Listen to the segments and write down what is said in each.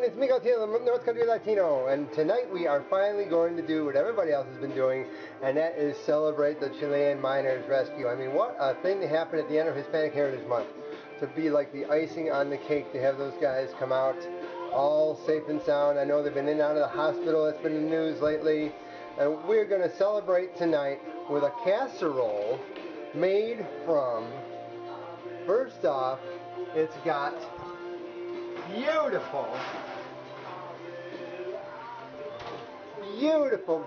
everyone, it's Migueltio, the North Country Latino, and tonight we are finally going to do what everybody else has been doing, and that is celebrate the Chilean Miners rescue. I mean, what a thing to happen at the end of Hispanic Heritage Month, to be like the icing on the cake, to have those guys come out all safe and sound. I know they've been in and out of the hospital, it's been in the news lately, and we're going to celebrate tonight with a casserole made from, first off, it's got beautiful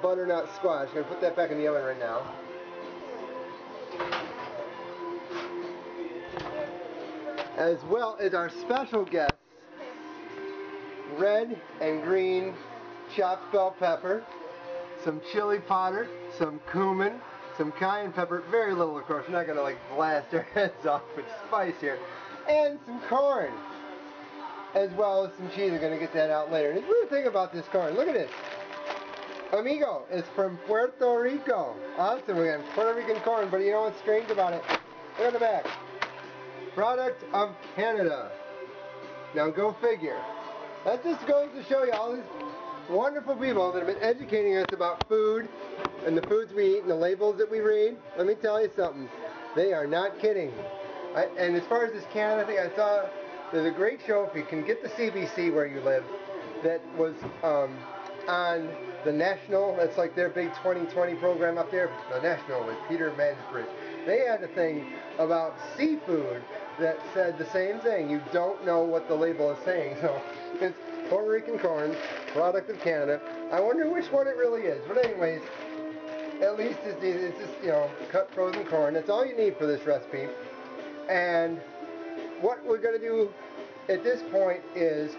butternut squash. I'm going to put that back in the oven right now. As well as our special guest, red and green chopped bell pepper, some chili powder, some cumin, some cayenne pepper, very little of course, we're not going to like blast our heads off with spice here, and some corn, as well as some cheese. We're going to get that out later. And the weird thing about this corn, look at this. Amigo, it's from Puerto Rico. Awesome, we got Puerto Rican corn, but you know what's strange about it? Look at the back. Product of Canada. Now go figure. That just goes to show you all these wonderful people that have been educating us about food and the foods we eat and the labels that we read. Let me tell you something. They are not kidding. And as far as this Canada thing, I saw there's a great show, if you can get the CBC where you live, that was on the National. That's like their big 2020 program up there. The National with Peter Mansbridge. They had a thing about seafood that said the same thing. You don't know what the label is saying. So it's Puerto Rican corn, product of Canada. I wonder which one it really is. But anyways, at least it's just, you know, cut frozen corn. That's all you need for this recipe. And what we're going to do at this point is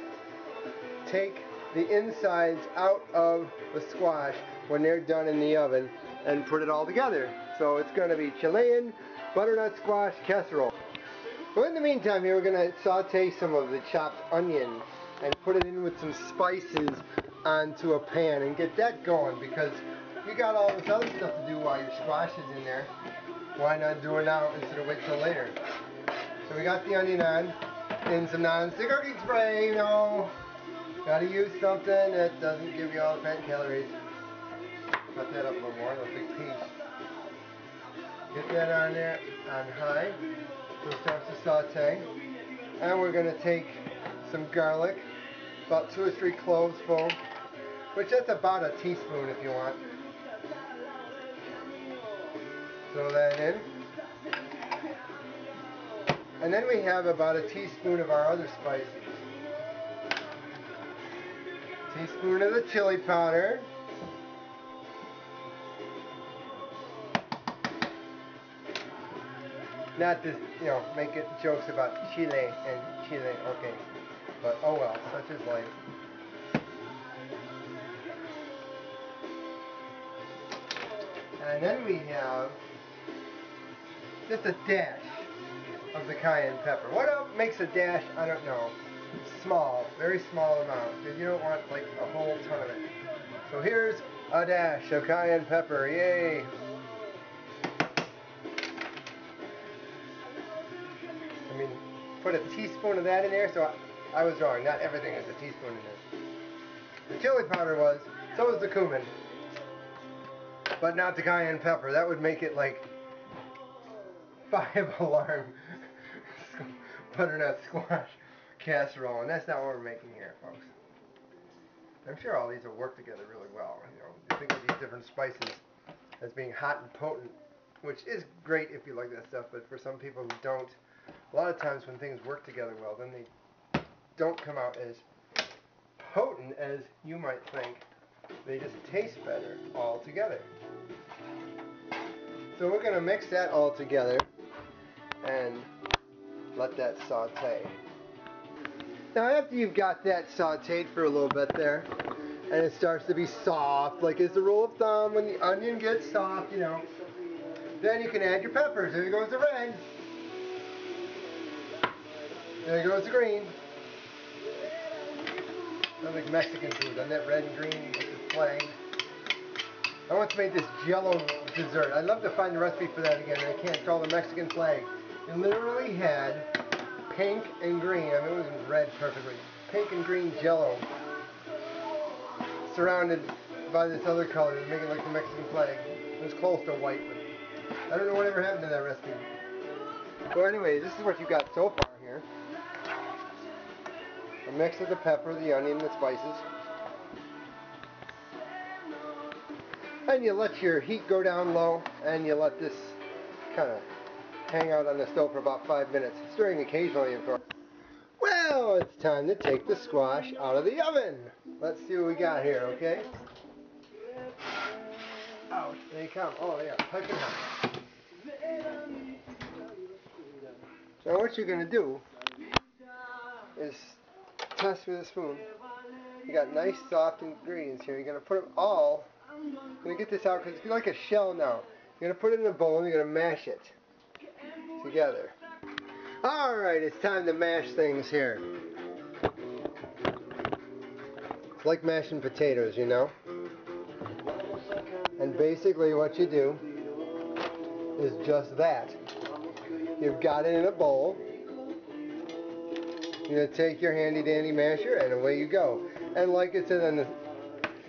take the insides out of the squash when they're done in the oven and put it all together. So it's going to be Chilean Butternut Squash Casserole. Well, in the meantime here, we're going to saute some of the chopped onion and put it in with some spices onto a pan and get that going, because you got all this other stuff to do while your squash is in there. Why not do it now instead of wait till later? So we got the onion on, and some non-stick cooking spray, you know. Gotta use something that doesn't give you all the fat calories. Cut that up a little more, a big piece. Get that on there on high, so it starts to saute. And we're gonna take some garlic, about 2 or 3 cloves full, which that's about a teaspoon if you want. Throw that in. And then we have about a teaspoon of our other spices. Teaspoon of the chili powder. Not to, you know, make it jokes about Chile and Chile, okay. But oh well, such is life. And then we have just a dash of the cayenne pepper. What else makes a dash? I don't know. Small, very small amount, because you don't want like a whole ton of it. So here's a dash of cayenne pepper, yay! I mean, put a teaspoon of that in there, so I was wrong, not everything is a teaspoon in this. The chili powder was, so was the cumin, but not the cayenne pepper. That would make it like 5-alarm butternut squash casserole, and that's not what we're making here, folks. I'm sure all these will work together really well. You know, you think of these different spices as being hot and potent, which is great if you like that stuff, but for some people who don't, a lot of times when things work together well, then they don't come out as potent as you might think. They just taste better all together. So we're going to mix that all together and let that saute. Now after you've got that sauteed for a little bit there, and it starts to be soft, like is the rule of thumb, when the onion gets soft, you know, then you can add your peppers. There goes the red. There goes the green. Sounds like Mexican food, doesn't that? Red and green with the flag. I once made this jello dessert. I'd love to find the recipe for that again, and I can't. It's called the Mexican flag. It literally had pink and green. I mean, it was red perfectly. Pink and green jello. Surrounded by this other color to make it like the Mexican flag. It was close to white, but I don't know whatever happened to that recipe. So anyway, this is what you got so far here. A mix of the pepper, the onion, the spices. And you let your heat go down low, and you let this kind of hang out on the stove for about 5 minutes, stirring occasionally, of course. Well, it's time to take the squash out of the oven. Let's see what we got here, okay? Ouch, they come. Oh, yeah, piping hot. So what you're going to do is test with a spoon. You got nice soft ingredients here. You're going to put them all. I'm going to get this out because it's like a shell now. You're going to put it in a bowl and you're going to mash it together. Alright, it's time to mash things here. It's like mashing potatoes, you know? And basically what you do is just that. You've got it in a bowl. You're going to take your handy dandy masher and away you go. And like it said on the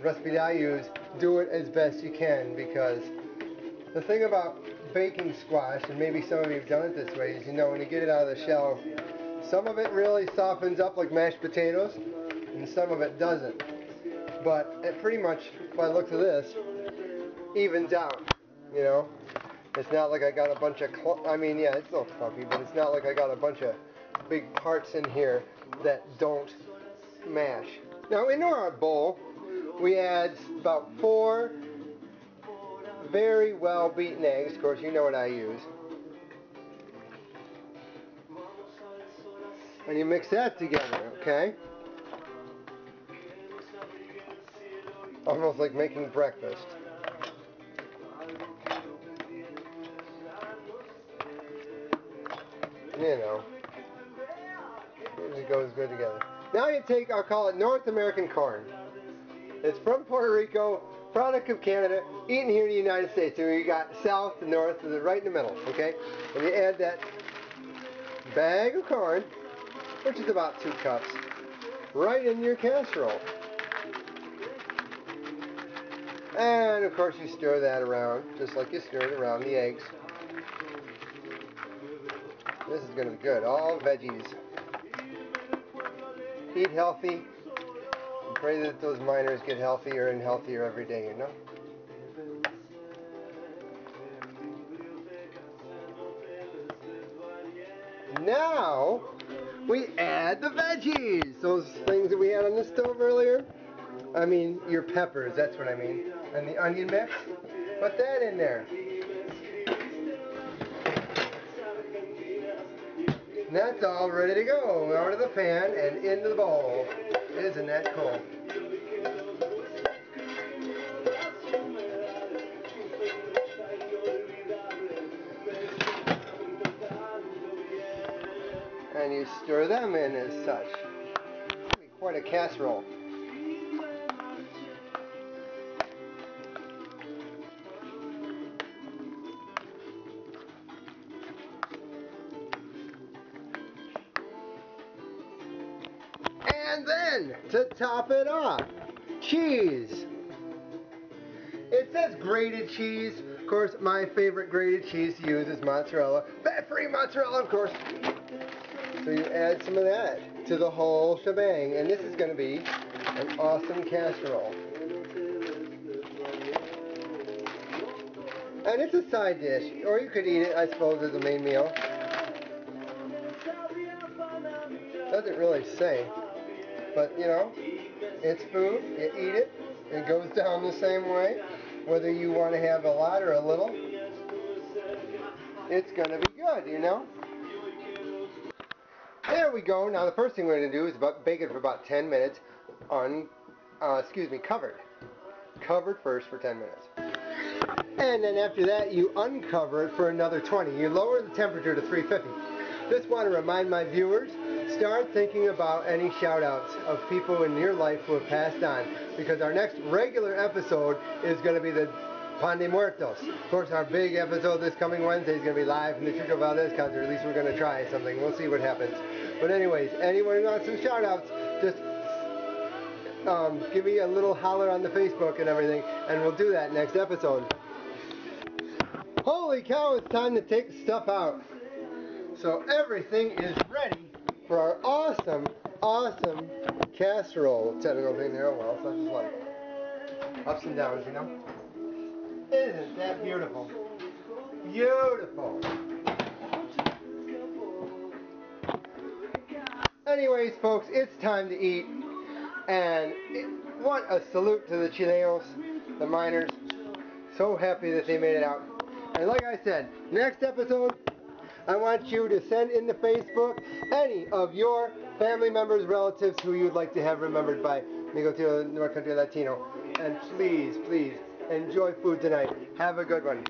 recipe that I use, do it as best you can, because the thing about baking squash, and maybe some of you have done it this way, is you know when you get it out of the shell, some of it really softens up like mashed potatoes, and some of it doesn't. But it pretty much, by the looks of this, evens out, you know? It's not like I got a bunch of, I mean, yeah, it's still fluffy, but it's not like I got a bunch of big parts in here that don't mash. Now, into our bowl, we add about 4 very well beaten eggs. Of course, you know what I use. And you mix that together, okay? Almost like making breakfast. You know, it goes good together. Now you take, I'll call it North American corn. It's from Puerto Rico, product of Canada, eaten here in the United States. So you got south to north, and right in the middle, okay? And you add that bag of corn, which is about 2 cups, right in your casserole. And of course you stir that around, just like you stirred around the eggs. This is going to be good. All veggies. Eat healthy. And pray that those miners get healthier and healthier every day, you know? Now, we add the veggies. Those things that we had on the stove earlier. I mean, your peppers, that's what I mean. And the onion mix. Put that in there. And that's all ready to go. Out of the pan and into the bowl. Isn't that cool? And you stir them in as such. It'll be quite a casserole. And then, to top it off, cheese. It says grated cheese. Of course, my favorite grated cheese to use is mozzarella. Fat-free mozzarella, of course. So you add some of that to the whole shebang. And this is going to be an awesome casserole. And it's a side dish. Or you could eat it, I suppose, as a main meal. Doesn't really say. But, you know, it's food, you eat it, it goes down the same way. Whether you want to have a lot or a little, it's going to be good, you know. There we go. Now the first thing we're going to do is bake it for about 10 minutes covered. Covered first for 10 minutes. And then after that, you uncover it for another 20. You lower the temperature to 350. Just want to remind my viewers, start thinking about any shout-outs of people in your life who have passed on, because our next regular episode is going to be the Pan de Muertos. Of course, our big episode this coming Wednesday is going to be live from the Chico Valdez concert. At least we're going to try something. We'll see what happens. But anyways, anyone who wants some shout outs, just give me a little holler on the Facebook and everything, and we'll do that next episode. Holy cow, it's time to take stuff out. So everything is ready for our awesome casserole. Technical thing there, well, such as life. Ups and downs, you know? Isn't that beautiful? Beautiful. Anyways, folks, it's time to eat. And what a salute to the Chilenos, the miners. So happy that they made it out. And like I said, next episode, I want you to send in to Facebook any of your family members, relatives who you'd like to have remembered by Migueltio, North Country Latino. And please, please, enjoy food tonight. Have a good one.